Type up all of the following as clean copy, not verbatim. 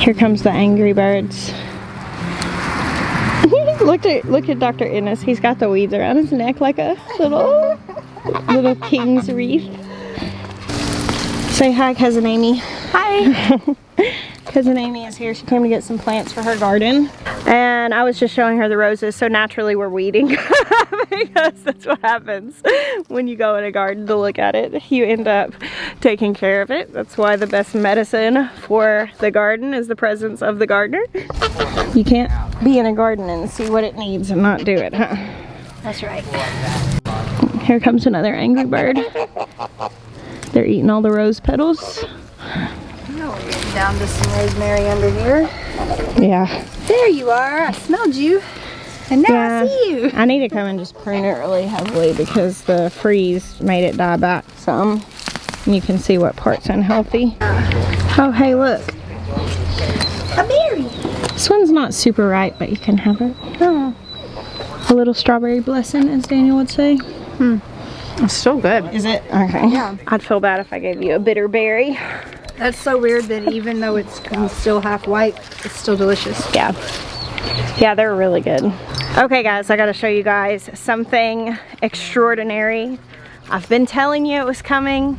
Here comes the angry birds. Look at Dr. Ennis. He's got the weeds around his neck like a little king's wreath. Say hi, Cousin Amy. Hi. Cousin Amy is here. She came to get some plants for her garden. And I was just showing her the roses, so naturally we're weeding. Because that's what happens when you go in a garden to look at it. You end up taking care of it. That's why the best medicine for the garden is the presence of the gardener. You can't be in a garden and see what it needs and not do it, huh? That's right. Here comes another angry bird. They're eating all the rose petals. Now we're getting down to some rosemary under here. Yeah. There you are. I smelled you. And now I see you. I need to come and just prune it really heavily because the freeze made it die back some. And you can see what part's unhealthy. Oh, hey, look. A berry. This one's not super ripe, but you can have it. Oh. A little strawberry blessing, as Daniel would say. It's still good. Is it? Okay. Yeah. I'd feel bad if I gave you a bitter berry. That's so weird that even though it's still half white, it's still delicious. Yeah. Yeah, they're really good. Okay guys, I gotta show you guys something extraordinary. I've been telling you it was coming.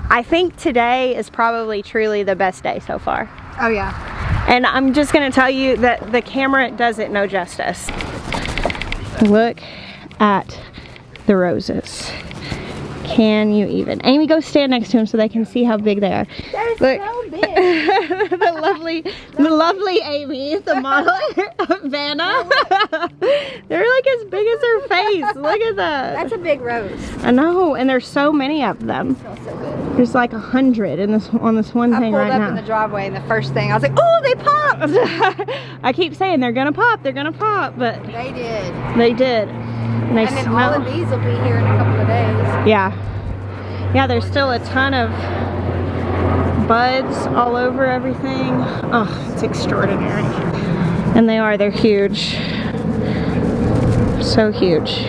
I think today is probably truly the best day so far. Oh yeah. And I'm just gonna tell you that the camera does it no justice. Look at the roses. Can you even? Amy, go stand next to them so they can see how big they are. They're Look. so big. the lovely Amy, the model, Vanna. They're like as big as her face. Look at that. That's a big rose. I know, and there's so many of them. It smells so good. There's like 100 in this on this one thing right now. I pulled up in the driveway and the first thing I was like, oh, they popped. I keep saying they're gonna pop, but They did. they did. And they And then smell. all of these will be here in a couple of days. Yeah, there's still a ton of buds all over everything. Oh, it's extraordinary. And they're huge. So huge.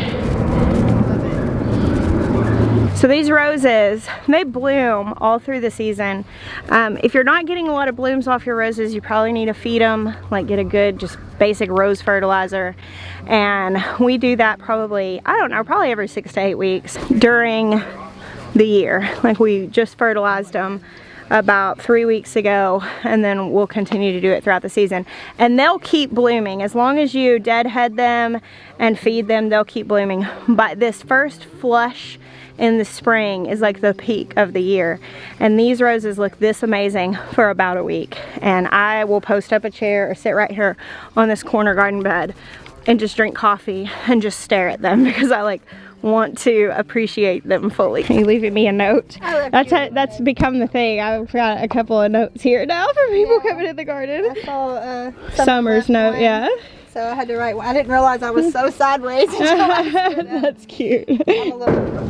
So these roses, they bloom all through the season. If you're not getting a lot of blooms off your roses, you probably need to feed them, like get a good, just basic rose fertilizer. And we do that probably, I don't know, probably every 6 to 8 weeks during the year. Like we just fertilized them about 3 weeks ago, and then we'll continue to do it throughout the season. And they'll keep blooming. As long as you deadhead them and feed them, they'll keep blooming. But this first flush in the spring is like the peak of the year. And these roses look this amazing for about a week. And I will post up a chair or sit right here on this corner garden bed and just drink coffee and just stare at them because I like want to appreciate them fully. Are you leaving me a note? That's become the thing. I've got a couple of notes here now for people coming to the garden. I saw Summer's note, one, yeah. So I had to write one. I didn't realize I was so sideways until I stood up. That's cute. I'm a little...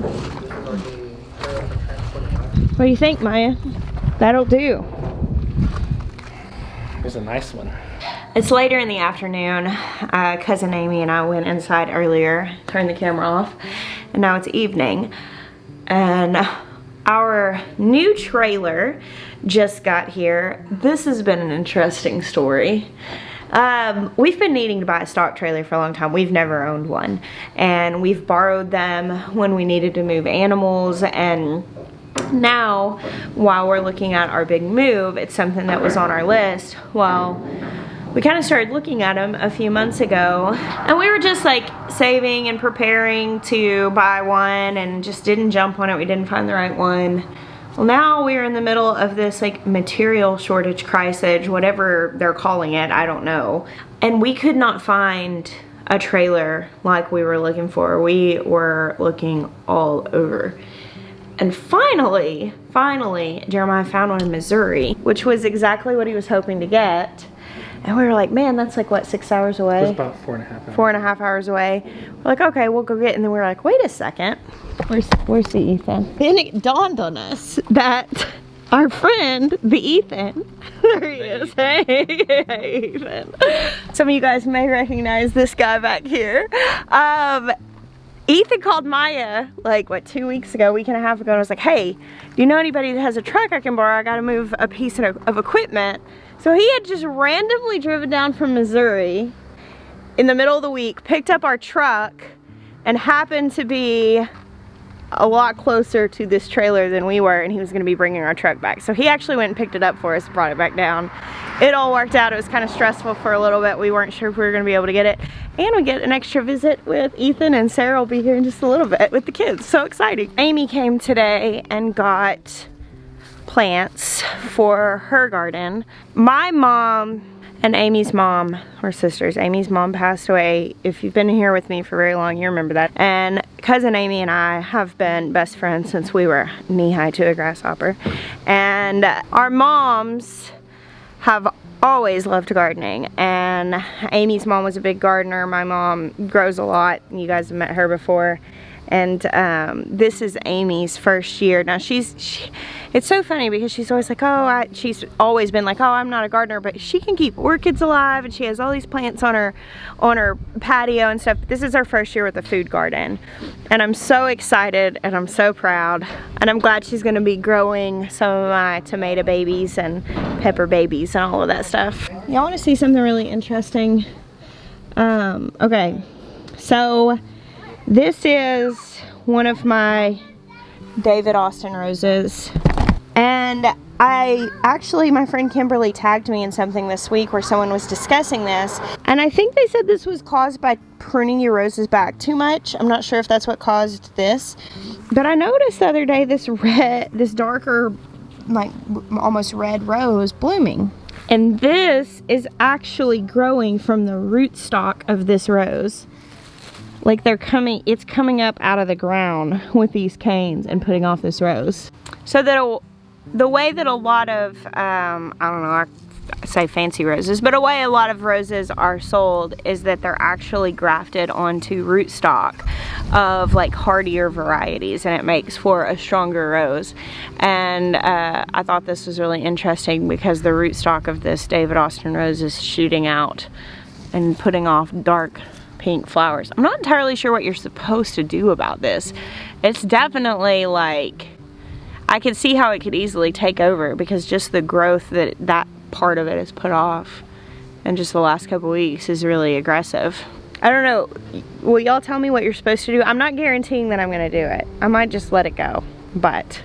What do you think, Maya? That'll do. Here's a nice one. It's later in the afternoon. Cousin Amy and I went inside earlier, turned the camera off, and now it's evening. And our new trailer just got here. This has been an interesting story. We've been needing to buy a stock trailer for a long time. We've never owned one. And we've borrowed them when we needed to move animals, and now, while we're looking at our big move, it's something that was on our list. Well, we kind of started looking at them a few months ago, and we were just like saving and preparing to buy one and just didn't jump on it. We didn't find the right one. Well, now we're in the middle of this like material shortage crisis, whatever they're calling it, I don't know. And we could not find a trailer like we were looking for. We were looking all over. And finally, Jeremiah found one in Missouri, which was exactly what he was hoping to get. And we were like, man, that's like, what, 6 hours away? It was about 4.5 hours. 4.5 hours away. We're like, okay, we'll go get it. And then we were like, wait a second. Where's the Ethan? Then it dawned on us that our friend, the Ethan, there he is. Hey, Ethan. Some of you guys may recognize this guy back here. Ethan called Maya like, what, 2 weeks ago, week and a half ago, and was like, hey, do you know anybody that has a truck I can borrow? I gotta move a piece of equipment. So he had just randomly driven down from Missouri in the middle of the week, picked up our truck, and happened to be a lot closer to this trailer than we were, and he was going to be bringing our truck back. So he actually went and picked it up for us and brought it back down. It all worked out. It was kind of stressful for a little bit. We weren't sure if we were going to be able to get it. And we get an extra visit with Ethan, and Sarah will be here in just a little bit with the kids. So exciting. Amy came today and got plants for her garden. My mom and Amy's mom were sisters. Amy's mom passed away. If you've been here with me for very long, you remember that. And cousin Amy and I have been best friends since we were knee-high to a grasshopper. And our moms have always loved gardening. And Amy's mom was a big gardener. My mom grows a lot. You guys have met her before. And this is Amy's first year. Now it's so funny because she's always like, oh, she's always been like, oh, I'm not a gardener, but she can keep orchids alive, and she has all these plants on her patio and stuff. This is her first year with a food garden, and I'm so excited and I'm so proud, and I'm glad she's gonna be growing some of my tomato babies and pepper babies and all of that stuff. Y'all want to see something really interesting? Okay, so this is one of my David Austin roses, and my friend Kimberly tagged me in something this week where someone was discussing this, and I think they said this was caused by pruning your roses back too much. I'm not sure if that's what caused this, but I noticed the other day this darker, like almost red rose blooming, and this is actually growing from the rootstock of this rose. Like it's coming up out of the ground with these canes and putting off this rose. So that the way that a lot of, I don't know, I say fancy roses, but a way a lot of roses are sold is that they're actually grafted onto rootstock of like hardier varieties, and it makes for a stronger rose. And I thought this was really interesting because the rootstock of this David Austin rose is shooting out and putting off dark pink flowers. I'm not entirely sure what you're supposed to do about this. It's definitely like, I could see how it could easily take over because just the growth that part of it is put off in just the last couple weeks is really aggressive. I don't know, will y'all tell me what you're supposed to do? I'm not guaranteeing that I'm gonna do it. I might just let it go, but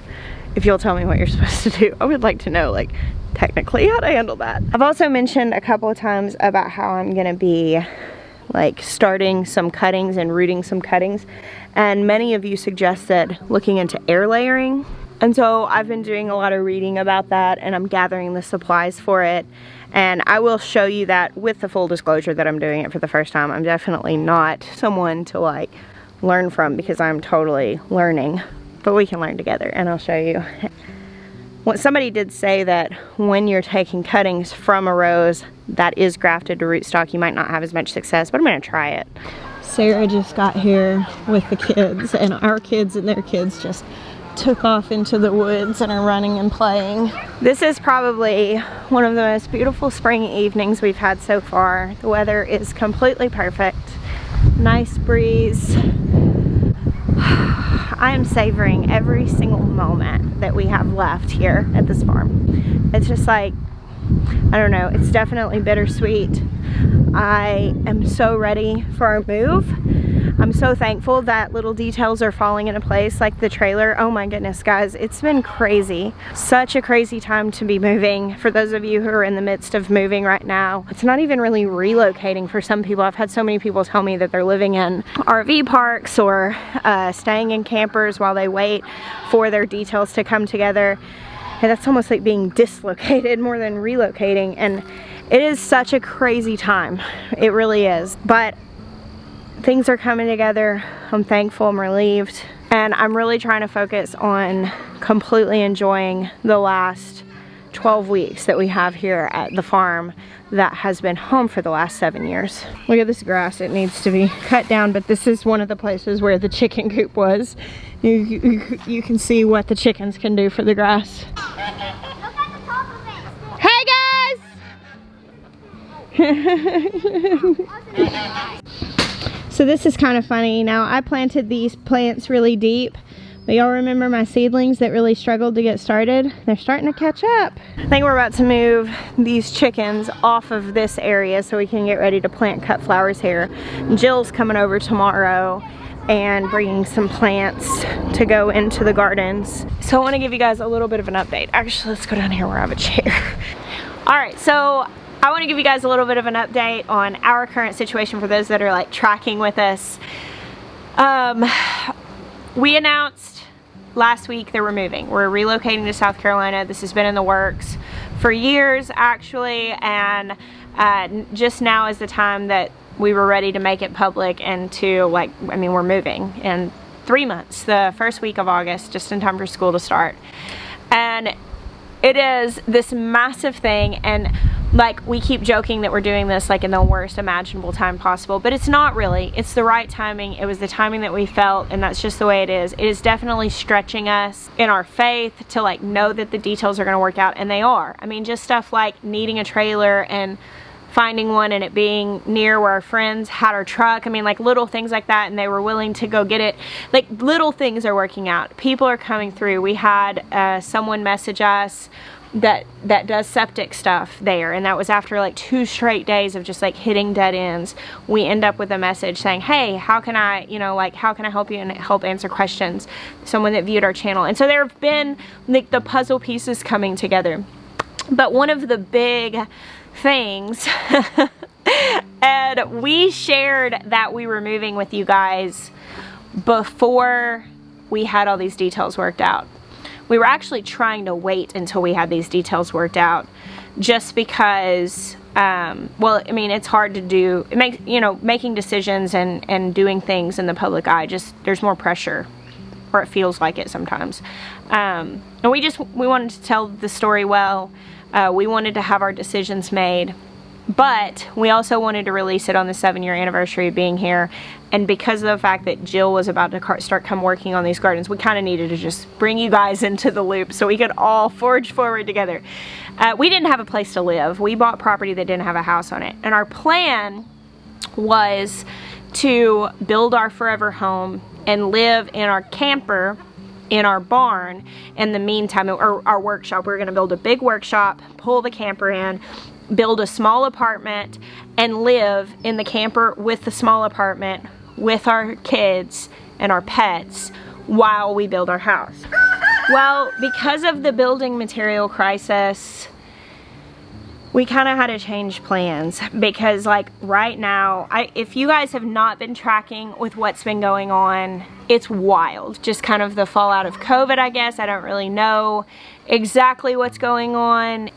if you'll tell me what you're supposed to do, I would like to know, like, technically how to handle that. I've also mentioned a couple of times about how I'm gonna be like starting some cuttings and rooting some cuttings, and many of you suggested looking into air layering, and so I've been doing a lot of reading about that, and I'm gathering the supplies for it, and I will show you that with the full disclosure that I'm doing it for the first time. I'm definitely not someone to like learn from because I'm totally learning, but we can learn together, and I'll show you. Well, somebody did say that when you're taking cuttings from a rose that is grafted to rootstock, you might not have as much success, but I'm gonna try it. Sarah just got here with the kids, and our kids and their kids just took off into the woods and are running and playing. This is probably one of the most beautiful spring evenings we've had so far. The weather is completely perfect. Nice breeze. I am savoring every single moment that we have left here at this farm. It's just like, I don't know, it's definitely bittersweet. I am so ready for our move. I'm so thankful that little details are falling into place, like the trailer. Oh my goodness, guys, it's been crazy. Such a crazy time to be moving. For those of you who are in the midst of moving right now, it's not even really relocating for some people. I've had so many people tell me that they're living in RV parks or staying in campers while they wait for their details to come together. And that's almost like being dislocated more than relocating. And it is such a crazy time. It really is. But things are coming together. I'm thankful, I'm relieved, and I'm really trying to focus on completely enjoying the last 12 weeks that we have here at the farm that has been home for the last 7 years. Look at this grass, it needs to be cut down, but this is one of the places where the chicken coop was. You can see what the chickens can do for the grass. Look at the top of it. Hey guys! So So this is kind of funny. Now, I planted these plants really deep, but y'all remember my seedlings that really struggled to get started? They're starting to catch up. I think we're about to move these chickens off of this area so we can get ready to plant cut flowers here. Jill's coming over tomorrow and bringing some plants to go into the gardens. So I want to give you guys a little bit of an update. Actually, let's go down here where I have a chair. All right, so I want to give you guys a little bit of an update on our current situation for those that are like tracking with us. We announced last week that we're moving. We're relocating to South Carolina. This has been in the works for years actually, and just now is the time that we were ready to make it public and to we're moving in 3 months, the first week of August, just in time for school to start. And it is this massive thing, and like we keep joking that we're doing this like in the worst imaginable time possible, but it's not really. It's the right timing. It was the timing that we felt, and that's just the way it is. It is definitely stretching us in our faith to like know that the details are going to work out, and they are. I mean, just stuff like needing a trailer and finding one and it being near where our friends had our truck. I mean, like little things like that, and they were willing to go get it. Like little things are working out. People are coming through. We had someone message us that does septic stuff there, and that was after like 2 straight days of just like hitting dead ends. We end up with a message saying, hey, how can I help you and help answer questions? Someone that viewed our channel. And so there have been like the puzzle pieces coming together. But one of the big things and we shared that we were moving with you guys before we had all these details worked out. We were actually trying to wait until we had these details worked out, just because well, I mean, it's hard to do. It makes, making decisions and doing things in the public eye, just there's more pressure, or it feels like it sometimes. And we wanted to tell the story well. We wanted to have our decisions made, but we also wanted to release it on the 7-year anniversary of being here. And because of the fact that Jill was about to start working on these gardens, we kind of needed to just bring you guys into the loop so we could all forge forward together. We didn't have a place to live. We bought property that didn't have a house on it. And our plan was to build our forever home and live in our camper in our barn in the meantime, or our workshop. We're gonna build a big workshop, pull the camper in, build a small apartment, and live in the camper with the small apartment with our kids and our pets while we build our house. Well, because of the building material crisis, we kind of had to change plans, because like right now, if you guys have not been tracking with what's been going on, it's wild. Just kind of the fallout of COVID, I guess. I don't really know exactly what's going on.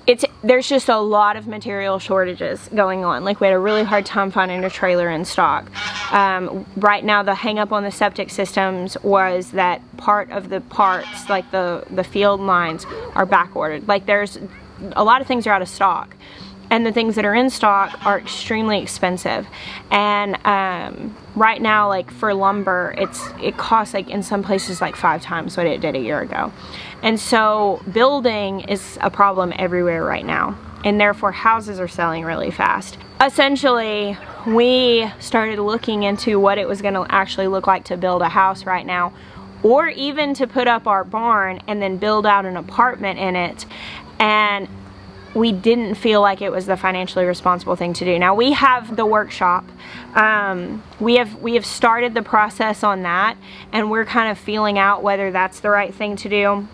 There's just a lot of material shortages going on. Like we had a really hard time finding a trailer in stock. Right now the hang up on the septic systems was that part of the parts, like the field lines, are back ordered. Like there's a lot of things are out of stock, and the things that are in stock are extremely expensive. And right now, like for lumber, it costs like in some places like 5 times what it did a year ago. And so building is a problem everywhere right now, and therefore houses are selling really fast. Essentially, we started looking into what it was going to actually look like to build a house right now, or even to put up our barn and then build out an apartment in it. And we didn't feel like it was the financially responsible thing to do. Now we have the workshop. We have started the process on that, and we're kind of feeling out whether that's the right thing to do.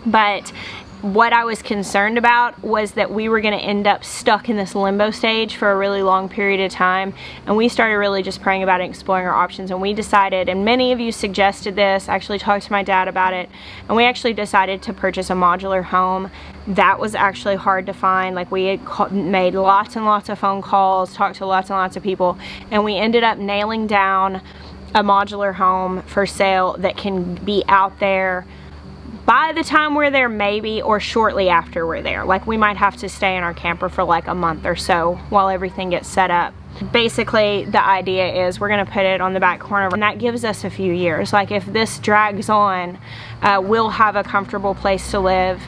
But what I was concerned about was that we were going to end up stuck in this limbo stage for a really long period of time. And we started really just praying about it, exploring our options, and we decided, and many of you suggested this, I actually talked to my dad about it, and we actually decided to purchase a modular home. That was actually hard to find. Like we had made lots and lots of phone calls, talked to lots and lots of people, and we ended up nailing down a modular home for sale that can be out there by the time we're there, maybe, or shortly after we're there. Like we might have to stay in our camper for like a month or so while everything gets set up. Basically, the idea is we're gonna put it on the back corner, and that gives us a few years. Like if this drags on, we'll have a comfortable place to live,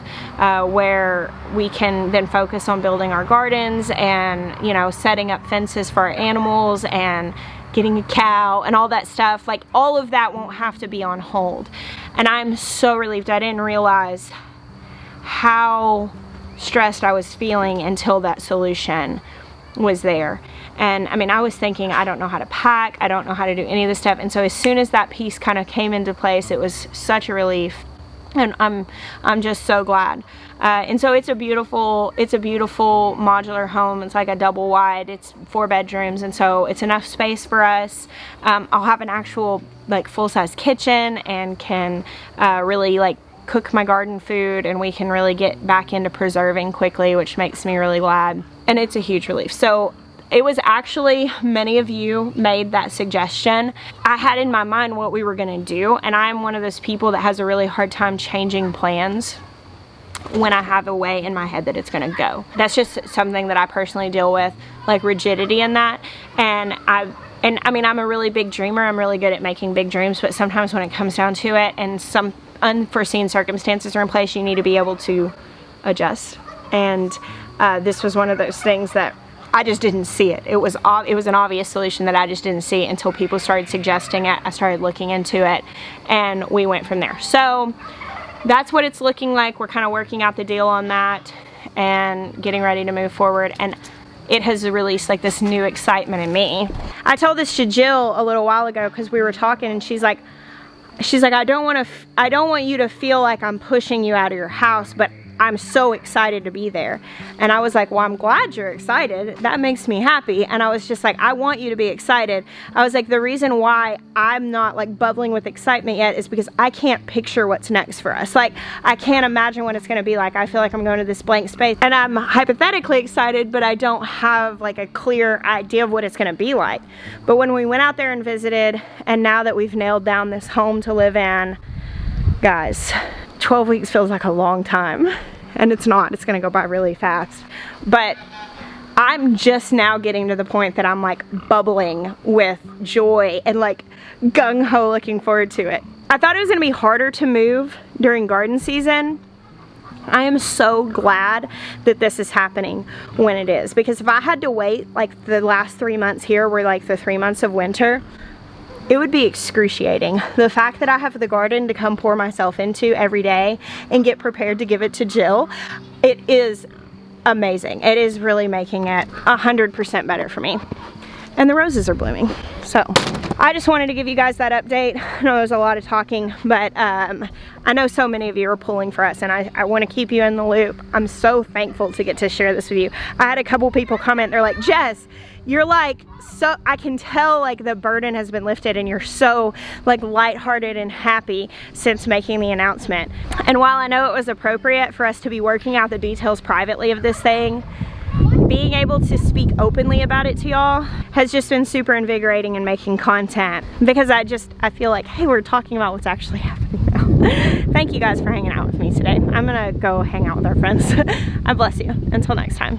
where we can then focus on building our gardens and, setting up fences for our animals and getting a cow and all that stuff, like all of that won't have to be on hold. And I'm so relieved. I didn't realize how stressed I was feeling until that solution was there. And I mean, I was thinking, I don't know how to pack, I don't know how to do any of this stuff. And so as soon as that piece kind of came into place, it was such a relief. And I'm just so glad. And so it's a beautiful modular home. It's like a double wide. It's 4 bedrooms, and so it's enough space for us. I'll have an actual like full-size kitchen and can really like cook my garden food, and we can really get back into preserving quickly, which makes me really glad. And it's a huge relief. So it was actually, many of you made that suggestion. I had in my mind what we were gonna do, and I'm one of those people that has a really hard time changing plans when I have a way in my head that it's gonna go. That's just something that I personally deal with, like rigidity in that. And I mean, I'm a really big dreamer. I'm really good at making big dreams, but sometimes when it comes down to it and some unforeseen circumstances are in place, you need to be able to adjust. And this was one of those things that I just didn't see it. It was an obvious solution that I just didn't see until people started suggesting it. I started looking into it, and we went from there. So that's what it's looking like. We're kind of working out the deal on that and getting ready to move forward. And it has released like this new excitement in me. I told this to Jill a little while ago because we were talking, and she's like, I don't want you to feel like I'm pushing you out of your house, but I'm so excited to be there. And I was like, well, I'm glad you're excited. That makes me happy. And I was just like, I want you to be excited. I was like, the reason why I'm not like bubbling with excitement yet is because I can't picture what's next for us. Like, I can't imagine what it's gonna be like. I feel like I'm going to this blank space, and I'm hypothetically excited, but I don't have like a clear idea of what it's gonna be like. But when we went out there and visited, and now that we've nailed down this home to live in, guys, 12 weeks feels like a long time, and it's not. It's gonna go by really fast. But I'm just now getting to the point that I'm like bubbling with joy and like gung-ho looking forward to it. I thought it was gonna be harder to move during garden season. I am so glad that this is happening when it is, because if I had to wait, like the last 3 months here were like the 3 months of winter, it would be excruciating. The fact that I have the garden to come pour myself into every day and get prepared to give it to Jill, it is amazing. It is really making it 100% better for me. And the roses are blooming. So I just wanted to give you guys that update. I know there's a lot of talking, but I know so many of you are pulling for us, and I want to keep you in the loop. I'm so thankful to get to share this with you. I had a couple people comment, they're like, Jess, you're like, so I can tell like the burden has been lifted, and you're so like lighthearted and happy since making the announcement. And while I know it was appropriate for us to be working out the details privately of this thing, being able to speak openly about it to y'all has just been super invigorating in making content, because I feel like, hey, we're talking about what's actually happening now. Thank you guys for hanging out with me today. I'm gonna go hang out with our friends. I bless you. Until next time.